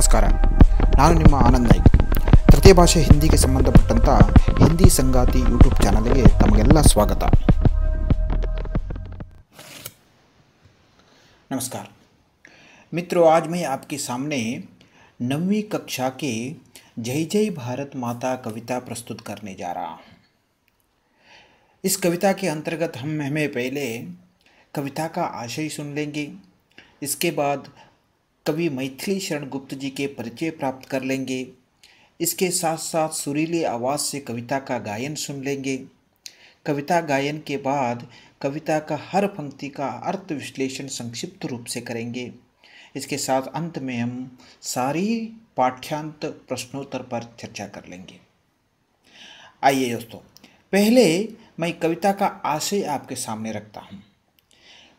ನಮಸ್ಕಾರ. ನಾನು ನಿಮ್ಮ ಆನಂದ್ ನಾಯ್ಕ್. ತೃತೀಯ ಭಾಷೆ ಹಿಂದಿಗೆ ಸಂಬಂಧಪಟ್ಟಂಥ हिंदी संगाती यूट्यूब ಚಾನಲ್ಗೆ ತಮಗೆಲ್ಲ ಸ್ವಾಗತ. नमस्कार मित्रों, आज मैं आपके सामने 9वीं कक्षा के जय जय भारत माता कविता प्रस्तुत करने जा रहा हूँ. इस कविता के अंतर्गत हमें पहले कविता का आशय सुन लेंगे. इसके बाद कवि मैथिली शरण गुप्त जी के परिचय प्राप्त कर लेंगे. इसके साथ साथ सुरीली आवाज़ से कविता का गायन सुन लेंगे. कविता गायन के बाद कविता का हर पंक्ति का अर्थ विश्लेषण संक्षिप्त रूप से करेंगे. इसके साथ अंत में हम सारी पाठ्यांत प्रश्नोत्तर पर चर्चा कर लेंगे. आइए दोस्तों, पहले मैं कविता का आशय आपके सामने रखता हूँ.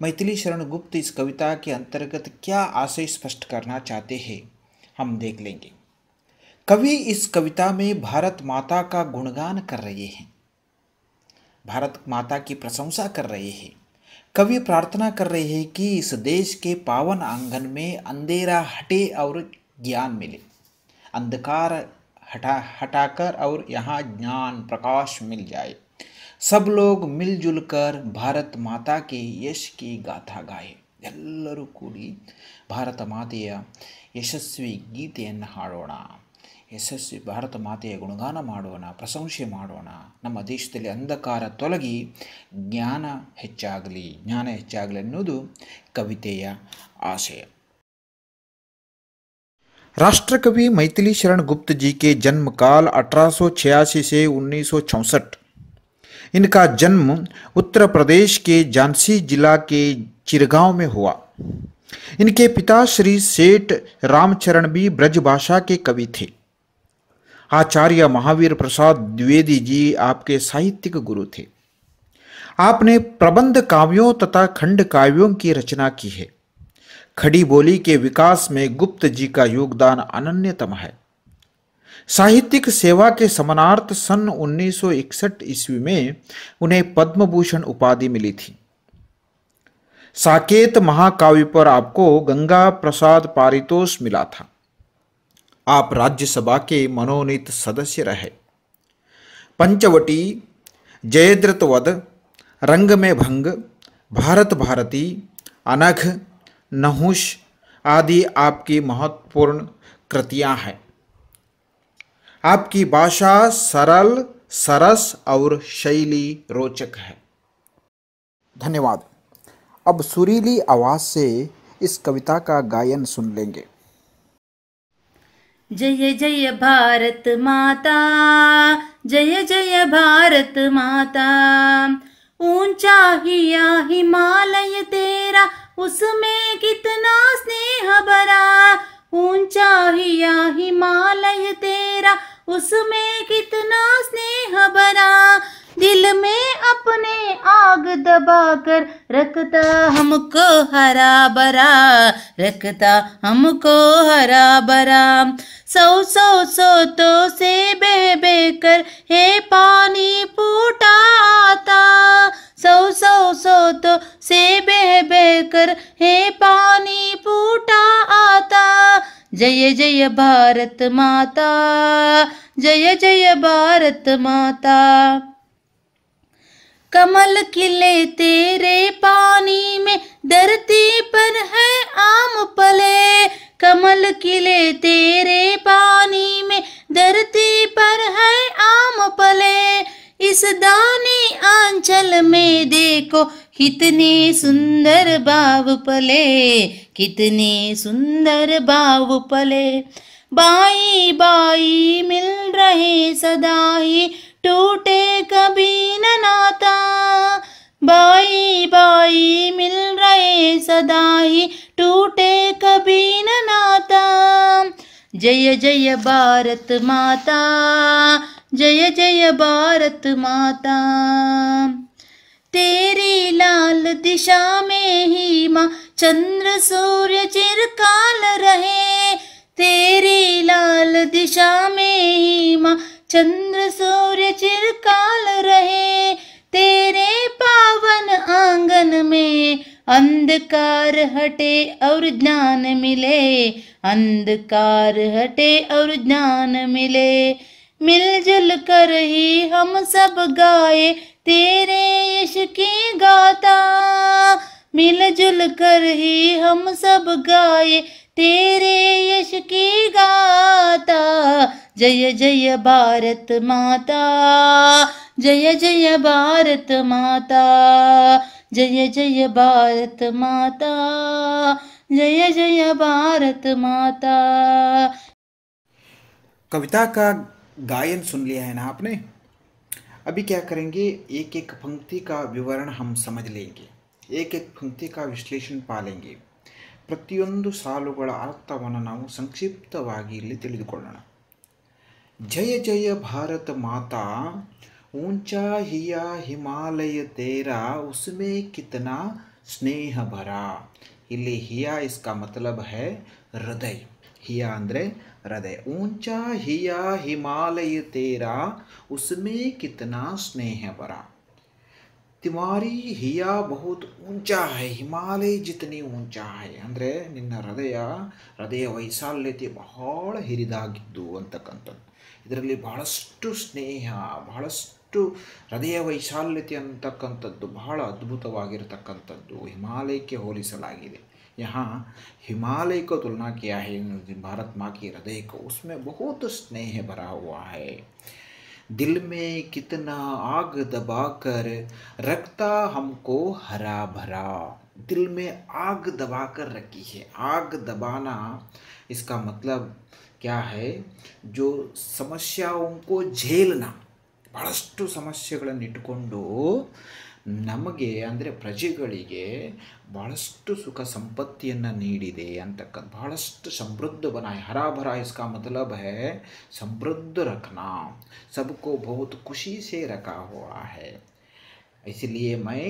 मैथिली शरण गुप्त इस कविता के अंतर्गत क्या आशय स्पष्ट करना चाहते हैं हम देख लेंगे. कवि इस कविता में भारत माता का गुणगान कर रहे हैं, भारत माता की प्रशंसा कर रहे हैं. कवि प्रार्थना कर रहे हैं कि इस देश के पावन आंगन में अंधेरा हटे और ज्ञान मिले, अंधकार हटाकर और यहाँ ज्ञान प्रकाश मिल जाए. सब लोग मिलजुल कर भारत माता के यश की गाथा गाए. ಎಲ್ಲರೂ ಕೂಡಿ ಭಾರತ ಮಾತೆಯ ಯಶಸ್ವಿ ಗೀತೆಯನ್ನು ಹಾಡೋಣ, ಯಶಸ್ವಿ ಭಾರತ ಮಾತೆಯ ಗುಣಗಾನ ಮಾಡೋಣ, ಪ್ರಶಂಸೆ ಮಾಡೋಣ. ನಮ್ಮ ದೇಶದಲ್ಲಿ ಅಂಧಕಾರ ತೊಲಗಿ ಜ್ಞಾನ ಹೆಚ್ಚಾಗಲಿ ಅನ್ನೋದು ಕವಿತೆಯ ಆಶಯ. राष्ट्रकवि मैथिली शरण गुप्त जी के जन्म काल 1886 से 1964. इनका जन्म उत्तर प्रदेश के झांसी जिला के चिरगांव में हुआ. इनके पिता श्री सेठ रामचरण भी ब्रजभाषा के कवि थे. आचार्य महावीर प्रसाद द्विवेदी जी आपके साहित्यिक गुरु थे. आपने प्रबंध काव्यों तथा खंड काव्यों की रचना की है. खड़ी बोली के विकास में गुप्त जी का योगदान अनन्यतम है. साहित्यिक सेवा के समानार्थ सन 1961 ईस्वी में उन्हें पद्म भूषण उपाधि मिली थी. साकेत महाकाव्य पर आपको गंगा प्रसाद पारितोष मिला था. आप राज्यसभा के मनोनीत सदस्य रहे. पंचवटी, जयद्रथ वध, रंग में भंग, भारत भारती, अनघ, नहुष आदि आपकी महत्वपूर्ण कृतियां हैं. आपकी भाषा सरल, सरस और शैली रोचक है. धन्यवाद. अब सुरीली आवाज से इस कविता का गायन सुन लेंगे. जय जय भारत माता, जय जय भारत माता. ऊंचा हिया हिमालय तेरा, उसमें कितना स्नेह भरा. ऊंचा हिया हिमालय तेरा, उसमें कितना स्नेह भरा. दिल में अपने आग दबाकर रखता हमको हरा भरा, रखता हमको हरा भरा. सौ सौ सोतों से बह बह कर हे पानी फूटा आता. सौ सौ सोतों से बह बह कर हे पानी फूटा आता. जय जय भारत माता, जय जय भारत माता. कमल खिले तेरे पानी में, धरती पर है आम पले. कमल खिले तेरे पानी में, धरती पर है आम पले. इस दानी आंचल में देखो कितने सुंदर भाव पले, कितने सुंदर भाव पले. बाई बाई मिल रहे सदा ही, टूटे कभी न नाता. बाई बाई मिल रहे सदा ही, टूटे कभी न नाता. जय जय भारत माता, जय जय भारत माता. तेरी लाल दिशा में ही माँ चंद्र सूर्य चिरकाल रहे. तेरी लाल दिशा में ही माँ चंद्र सूर्य चिरकाल रहे. तेरे पावन आंगन में अंधकार हटे और ज्ञान मिले, अंधकार हटे और ज्ञान मिले, मिलजुल कर ही हम सब गाए तेरे यश की गाथा। मिलजुल कर ही हम सब गाए तेरे यश की गाथा। जय जय भारत माता, जय जय भारत माता, जय जय भारत माता, जय जय भारत माता। कविता का गायन सुन लिया है ना आपने। अभी क्या करेंगे, एक एक पंक्ति का विवरण हम समझ लेंगे, एक एक पंक्ति का ವಿಶ್ಲೇಷಣೆ ಪಾಲೆಂಗೆ। ಪ್ರತಿಯೊಂದು ಸಾಲುಗಳ ಅರ್ಥವನ್ನು ನಾವು ಸಂಕ್ಷಿಪ್ತವಾಗಿ ಇಲ್ಲಿ ತಿಳಿದುಕೊಳ್ಳೋಣ। जय जय भारत माता, ऊंचा हिया हिमालय तेरा, उसमें कितना स्नेह भरा। ಇಲ್ಲಿ हिया इसका मतलब है हृदय, हिया ಅಂದರೆ हृदय। ऊंचा हिया हिमालय तेरा, उसमें कितना स्नेह भरा। तुम्हारी हिया बहुत ऊंचा है, ಹಿಮಾಲಯ जितनी ऊंचा है ಅಂದರೆ ನಿನ್ನ ಹೃದಯ ವೈಶಾಲ್ಯತೆ ಬಹಳ ಹಿರಿದಾಗಿದ್ದು ಅಂತಕ್ಕಂಥದ್ದು। ಇದರಲ್ಲಿ ಬಹಳಷ್ಟು ಸ್ನೇಹ, ಬಹಳಷ್ಟು ಹೃದಯ ವೈಶಾಲ್ಯತೆ ಅಂತಕ್ಕಂಥದ್ದು ಬಹಳ ಅದ್ಭುತವಾಗಿರತಕ್ಕಂಥದ್ದು ಹಿಮಾಲಯಕ್ಕೆ ಹೋಲಿಸಲಾಗಿದೆ। यहाँ हिमालय को तुलना किया है भारत माँ की हृदय को, उसमें बहुत स्नेह भरा हुआ है। दिल में कितना आग दबाकर रखता हमको हरा भरा। दिल में आग दबाकर रखी है। आग दबाना इसका मतलब क्या है, जो समस्याओं को झेलना। ಬಹಳಷ್ಟು ಸಮಸ್ಯೆಗಳನ್ನು ಇಟ್ಟುಕೊಂಡು ನಮಗೆ ಅಂದರೆ ಪ್ರಜೆಗಳಿಗೆ ಬಹಳಷ್ಟು ಸುಖ ಸಂಪತ್ತಿಯನ್ನು ನೀಡಿದೆ ಅಂತಕ್ಕಂಥ, ಬಹಳಷ್ಟು ಸಮೃದ್ಧ बनाए। हरा भरा इसका मतलब है समृद्ध रखना, सबको बहुत खुशी से रखा हुआ है। इसलिए मैं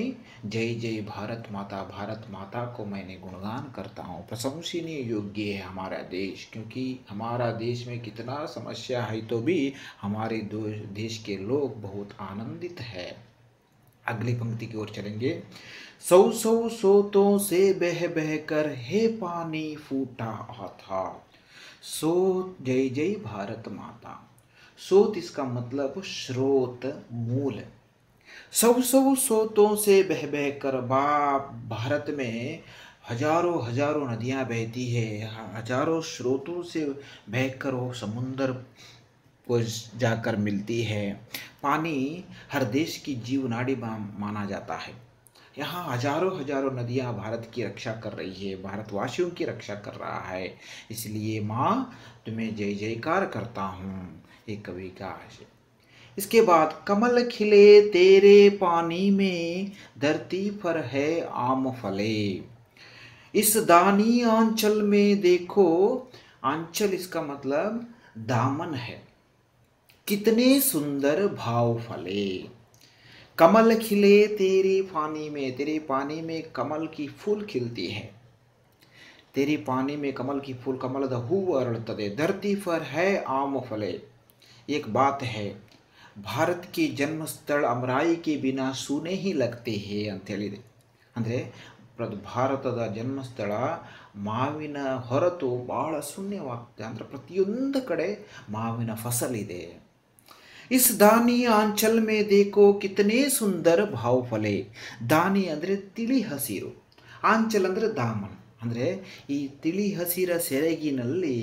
जय जय भारत माता को मैंने गुणगान करता हूँ। प्रशंसनीय योग्य है हमारा देश, क्योंकि हमारा देश में कितना समस्या है तो भी हमारे देश के लोग बहुत आनंदित है। अगली पंक्ति की ओर चलेंगे। सौ सौ सोतों से बह बह कर हे पानी फूटा था। सोत जय जय भारत माता। सोत इसका मतलब स्रोत, मूल। सौ सौ सोतों से बह बह कर, भारत में हजारों हजारों नदियाँ बहती है, हजारों स्रोतों से बहकर वो समुंदर को जाकर मिलती है। पानी हर देश की जीवनाडी माना जाता है। यहाँ हजारों हजारों नदियाँ भारत की रक्षा कर रही है, भारतवासियों की रक्षा कर रहा है। इसलिए माँ तुम्हें जय जयकार करता हूँ, ये कवि का आशय। इसके बाद कमल खिले तेरे पानी में, धरती पर है आम फले। इस दानी आंचल में देखो, आंचल इसका मतलब दामन है, कितने सुंदर भाव फले। कमल खिले तेरे पानी में, तेरे पानी में कमल की फूल खिलती है। तेरे पानी में कमल की फूल, कमलದ ಹೂವು ಅರಳುತ್ತದೆ। धरती पर है आम फले। एक बात है, ಭಾರತ್ के जन्म स्थल अमराई के बिना सूने ही लगते हैं ಅಂತ ಹೇಳಿದೆ। ಅಂದರೆ ಭಾರತದ ಜನ್ಮಸ್ಥಳ ಮಾವಿನ ಹೊರತು ಬಹಳ ಶೂನ್ಯವಾಗ್ತದೆ, ಅಂದರೆ ಪ್ರತಿಯೊಂದು ಕಡೆ ಮಾವಿನ ಫಸಲಿದೆ। इस दानी आंचल में देखो कितने सुंदर भाव फले। दानी ಅಂದರೆ ತಿಳಿ ಹಸಿರು, ಆಂಚಲ್ ಅಂದರೆ ದಾಮನ್, ಅಂದರೆ ಈ ತಿಳಿ ಹಸಿರ ಸೆರಗಿನಲ್ಲಿ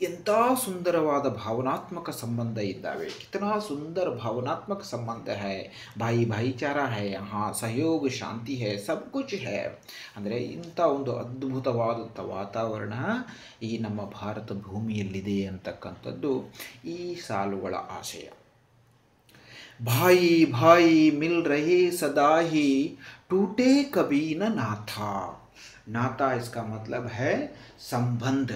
ಎಂಥ ಸುಂದರವಾದ ಭಾವನಾತ್ಮಕ ಸಂಬಂಧ ಇದ್ದಾವೆ। कितना सुंदर भावनात्मक संबंध है, भाई भाईचारा है, यहाँ सहयोग शांति है, सब कुछ है। ಅಂದರೆ ಇಂಥ ಒಂದು ಅದ್ಭುತವಾದಂಥ ವಾತಾವರಣ ಈ ನಮ್ಮ ಭಾರತ ಭೂಮಿಯಲ್ಲಿದೆ ಅಂತಕ್ಕಂಥದ್ದು ಈ ಸಾಲುಗಳ ಆಶಯ। भाई भाई मिल रहे सदा ही, टूटे कभी न नाता। नाता इसका मतलब है संबंध।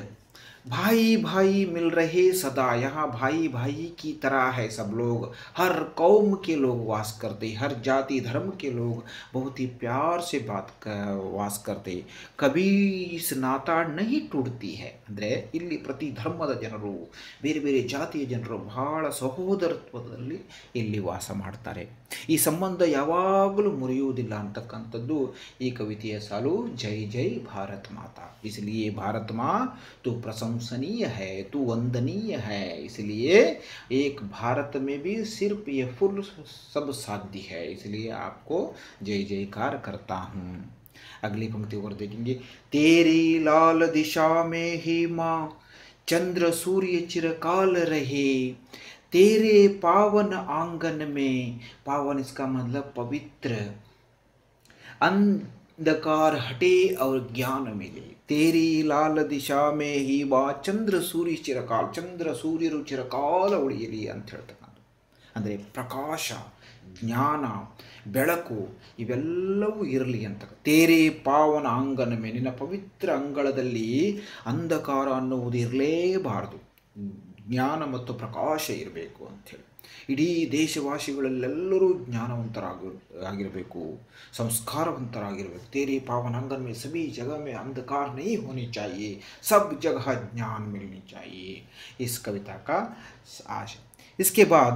भाई भाई मिल रहे सदा, यहाँ भाई भाई की तरह है सब लोग। हर कौम के लोग वास करते, हर जाति धर्म के लोग बहुत ही प्यार से वास करते। कभी इस नाता नहीं टूटती है। ಅಂದರೆ ಇಲ್ಲಿ ಪ್ರತಿ ಧರ್ಮದ ಜನರು, ಬೇರೆ ಬೇರೆ ಜಾತಿಯ ಜನರು ಬಹಳ ಸಹೋದರತ್ವದಲ್ಲಿ ಇಲ್ಲಿ ವಾಸ ಮಾಡ್ತಾರೆ. ಈ ಸಂಬಂಧ ಯಾವಾಗಲೂ ಮುರಿಯುವುದಿಲ್ಲ ಅಂತಕ್ಕಂಥದ್ದು ಈ ಕವಿತೆಯ ಸಾಲು. ಜೈ ಜೈ ಭಾರತ್ ಮಾತಾ. इसलिए भारत माँ तू प्रशंसनीय है, तू वंदनीय है. इसलिए एक भारत में भी सिर्फ ये फुल सब साध्य है. इसलिए आपको जय जयकार करता हूँ. अगली पंक्ति और देखेंगे. तेरी लाल दिशा में ही माँ चंद्र सूर्य चिरकाल रहे, तेरे पावन आंगन में. पावन इसका मतलब पवित्र. अंधकार हटे और ज्ञान मिले. तेरी लाल दिशा में ही बा ಚಂದ್ರ ಸೂರ್ಯ ಚಿರಕಾಲ. ಚಂದ್ರ ಸೂರ್ಯರು ಚಿರಕಾಲ ಉಳಿಯಲಿ ಅಂತ ಹೇಳ್ತಕ್ಕಂಥ. ಅಂದರೆ ಪ್ರಕಾಶ, ಜ್ಞಾನ, ಬೆಳಕು ಇವೆಲ್ಲವೂ ಇರಲಿ ಅಂತ. ತೇರೆ ಪಾವನ ಆಂಗನ ಮೇಲೆ, ನಿನ್ನ ಪವಿತ್ರ ಅಂಗಳದಲ್ಲಿ ಅಂಧಕಾರ ಅನ್ನುವುದು ಇರಲೇಬಾರದು. ಜ್ಞಾನ ಮತ್ತು ಪ್ರಕಾಶ ಇರಬೇಕು ಅಂಥೇಳಿ. ಇಡೀ ದೇಶವಾಸಿಗಳಲ್ಲೆಲ್ಲರೂ ಜ್ಞಾನವಂತರಾಗಿರಬೇಕು, ಸಂಸ್ಕಾರವಂತರಾಗಿರಬೇಕು. तेरे पावन आंगन में सभी जगह में अंधकार नहीं होनी चाहिए, सब जगह ज्ञान मिलनी चाहिए. इस कविता का आशय. इसके बाद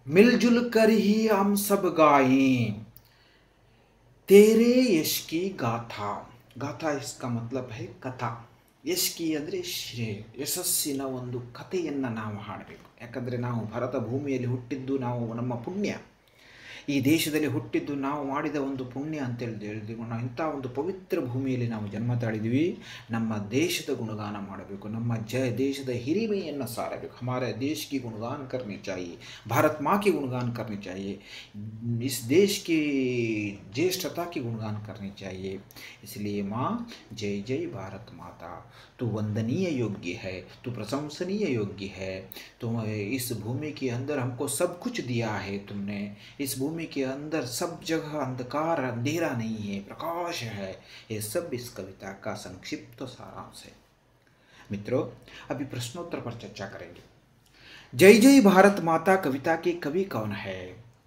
मिलजुल कर ही हम सब गाएं तेरे यश की गाथा. गाथा इसका मतलब है कथा. ಯಶ್ಕಿ ಅಂದರೆ ಶ್ರೇಯ, ಯಶಸ್ಸಿನ ಒಂದು ಕಥೆಯನ್ನು ನಾವು ಹಾಡಬೇಕು. ಯಾಕಂದರೆ ನಾವು ಭಾರತ ಭೂಮಿಯಲ್ಲಿ ಹುಟ್ಟಿದ್ದು ನಾವು ನಮ್ಮ ಪುಣ್ಯ, ಈ ದೇಶದಲ್ಲಿ ಹುಟ್ಟಿದ್ದು ನಾವು ಮಾಡಿದ ಒಂದು ಪುಣ್ಯ ಅಂತೇಳಿ ಹೇಳಿದ್ವಿ. ನಾವು ಇಂಥ ಒಂದು ಪವಿತ್ರ ಭೂಮಿಯಲ್ಲಿ ನಾವು ಜನ್ಮ ತಾಳಿದ್ವಿ. ನಮ್ಮ ದೇಶದ ಗುಣಗಾನ ಮಾಡಬೇಕು, ನಮ್ಮ ದೇಶದ ಹಿರಿಮೆಯನ್ನು ಸಾರಬೇಕು. हमारे देश की गुणगान करनी चाहिए, भारत माँ की गुणगान करनी चाहिए, इस देश की ज्येष्ठता की गुणगान करनी चाहिए. इसलिए माँ जय जय भारत माता, तू वंदनीय योग्य है, तू प्रशंसनीय योग्य है. तुम इस भूमि के अंदर हमको सब कुछ दिया है तुमने. इस भूमि के अंदर सब जगह अंधकार, अंधेरा नहीं है, प्रकाश है. ये सब इस कविता का संक्षिप्त सारांश है. मित्रों, अभी प्रश्नोत्तर पर चर्चा करेंगे. जय जय भारत माता कविता के कवि कौन है?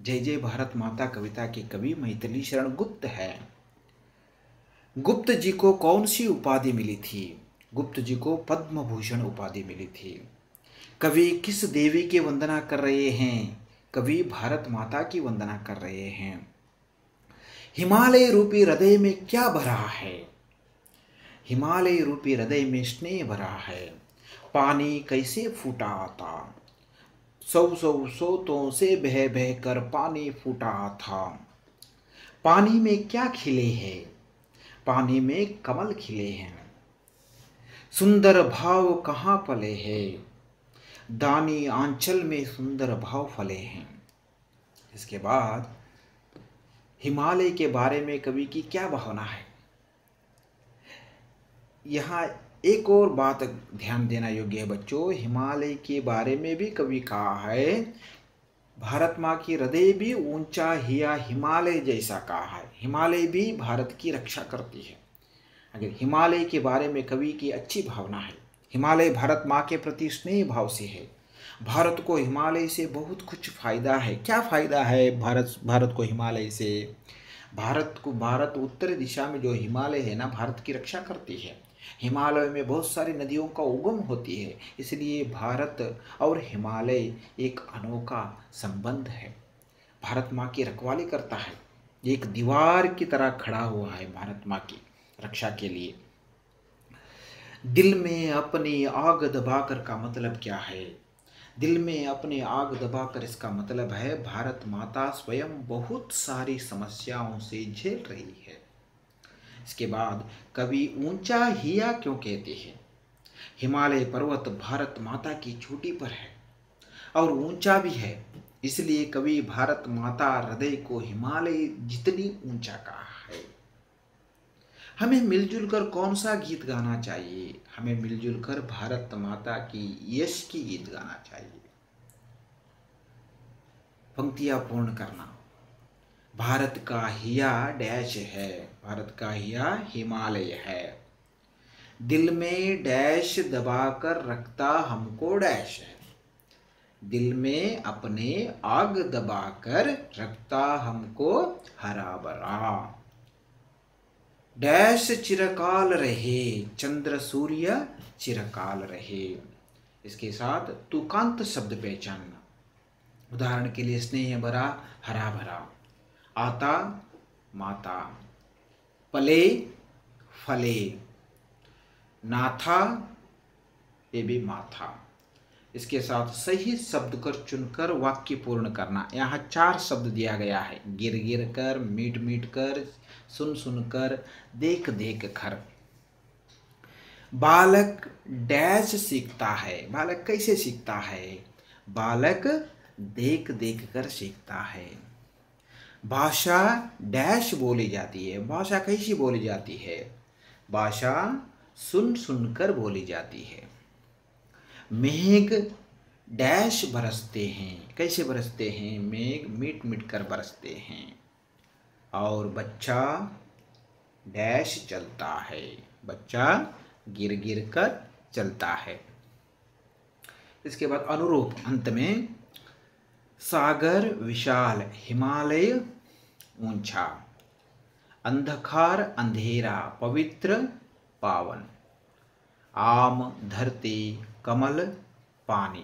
जय जय भारत माता कविता के कवि मैथिली शरण गुप्त है. गुप्त जी को कौन सी उपाधि मिली थी? गुप्त जी को पद्म भूषण उपाधि मिली थी. कवि किस देवी की वंदना कर रहे हैं? कवि भारत माता की वंदना कर रहे हैं. हिमालय रूपी हृदय में क्या भरा है? हिमालय रूपी हृदय में स्नेह भरा है. पानी कैसे फूटा था? सौ सौ सोतों से बह बह कर पानी फूटा था. पानी में क्या खिले हैं? पानी में कमल खिले हैं. सुंदर भाव कहाँ पले हैं? दानी आंचल में सुंदर भाव फले हैं. इसके बाद हिमालय के बारे में कवि की क्या भावना है? यहाँ एक और बात ध्यान देना योग्य है बच्चों. हिमालय के बारे में भी कवि कहा है भारत माँ की हृदय भी ऊंचा हिया हिमालय जैसा कहा है. हिमालय भी भारत की रक्षा करती है. अगर हिमालय के बारे में कवि की अच्छी भावना है. हिमालय भारत माँ के प्रति स्नेह भाव से है. भारत को हिमालय से बहुत कुछ फायदा है. क्या फायदा है भारत को हिमालय से? भारत उत्तरी दिशा में जो हिमालय है ना, भारत की रक्षा करती है. हिमालय में बहुत सारी नदियों का उगम होती है. इसलिए भारत और हिमालय एक अनोखा संबंध है. भारत माँ की रखवाली करता है, एक दीवार की तरह खड़ा हुआ है भारत माँ की रक्षा के लिए. दिल में अपनी आग दबाकर का मतलब क्या है? दिल में अपने आग दबाकर इसका मतलब है भारत माता स्वयं बहुत सारी समस्याओं से झेल रही है. इसके बाद कवि ऊंचा हिया क्यों कहते हैं? हिमालय पर्वत भारत माता की चोटी पर है और ऊंचा भी है. इसलिए कवि भारत माता हृदय को हिमालय जितनी ऊंचा कहा है. हमें मिलजुल कर कौन सा गीत गाना चाहिए? हमें मिलजुल कर भारत माता की यश की गीत गाना चाहिए. पंक्तियां पूर्ण करना. भारत का हिया डैश है, भारत का हिया हिमालय है. दिल में डैश दबाकर रखता हमको डैश है। दिल में अपने आग दबाकर रखता हमको हरा भरा। डैश चिरकाल रहे, चंद्र सूर्य चिरकाल रहे। इसके साथ तुकांत शब्द पहचानना। उदाहरण के लिए स्नेह भरा, हरा भरा। आता, माता। पले, फले। नाथा, ये भी माथा। इसके साथ सही शब्द कर चुनकर वाक्य पूर्ण करना। यहाँ 4 शब्द दिया गया है। गिर गिर कर, मीट मीट कर, सुन सुन कर, देख देख कर। बालक डैश सीखता है। बालक कैसे सीखता है? बालक देख देख कर सीखता है। भाषा डैश बोली जाती है। भाषा कैसी बोली जाती है? भाषा सुन सुनकर बोली जाती है। मेघ डैश बरसते हैं। कैसे बरसते हैं? मेघ मीट मीट कर बरसते हैं। और बच्चा डैश चलता है। बच्चा गिर गिर कर चलता है। इसके बाद अनुरूप अंत में सागर विशाल, हिमालय ऊंचा। अंधकार अंधेरा, पवित्र पावन। आम धरती, कमल पानी।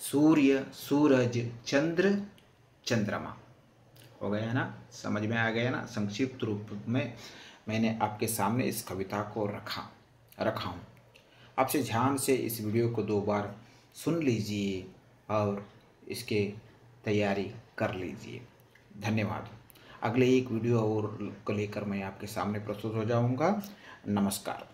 सूर्य सूरज, चंद्र चंद्रमा। हो गया ना? समझ में आ गया ना? संक्षिप्त रूप में मैंने आपके सामने इस कविता को रखा हूँ। आपसे ध्यान से इस वीडियो को 2 बार सुन लीजिए और इसके तैयारी कर लीजिए। धन्यवाद। अगले एक वीडियो और को लेकर मैं आपके सामने प्रस्तुत हो जाऊंगा। नमस्कार।